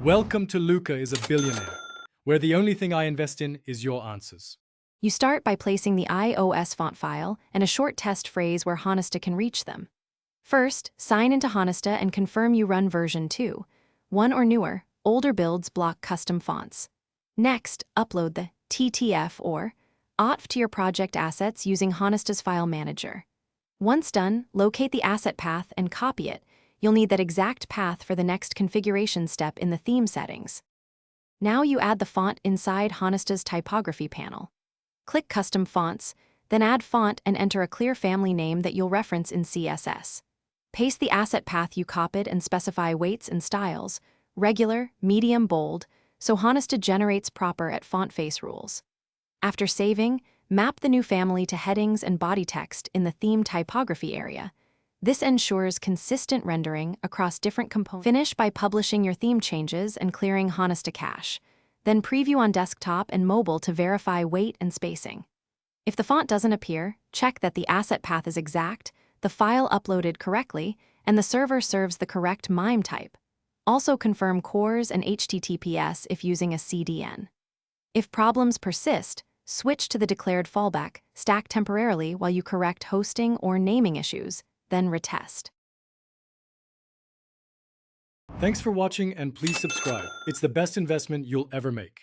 Welcome to Luca is a Billionaire, where the only thing I invest in is your answers. You start by placing the iOS font file and a short test phrase where Honista can reach them. First, sign into Honista and confirm you run version 2. 1 or newer, older builds block custom fonts. Next, upload the TTF or OTF to your project assets using Honista's file manager. Once done, locate the asset path and copy it. You'll need that exact path for the next configuration step in the theme settings. Now you add the font inside Honista's typography panel. Click Custom Fonts, then add font and enter a clear family name that you'll reference in CSS. Paste the asset path you copied and specify weights and styles, regular, medium, bold, so Honista generates proper at font face rules. After saving, map the new family to headings and body text in the theme typography area. This ensures consistent rendering across different components. Finish by publishing your theme changes and clearing Honista cache. Then preview on desktop and mobile to verify weight and spacing. If the font doesn't appear, check that the asset path is exact, the file uploaded correctly, and the server serves the correct MIME type. Also confirm CORS and HTTPS if using a CDN. If problems persist, switch to the declared fallback, stack temporarily while you correct hosting or naming issues, then retest. Thanks for watching and please subscribe. It's the best investment you'll ever make.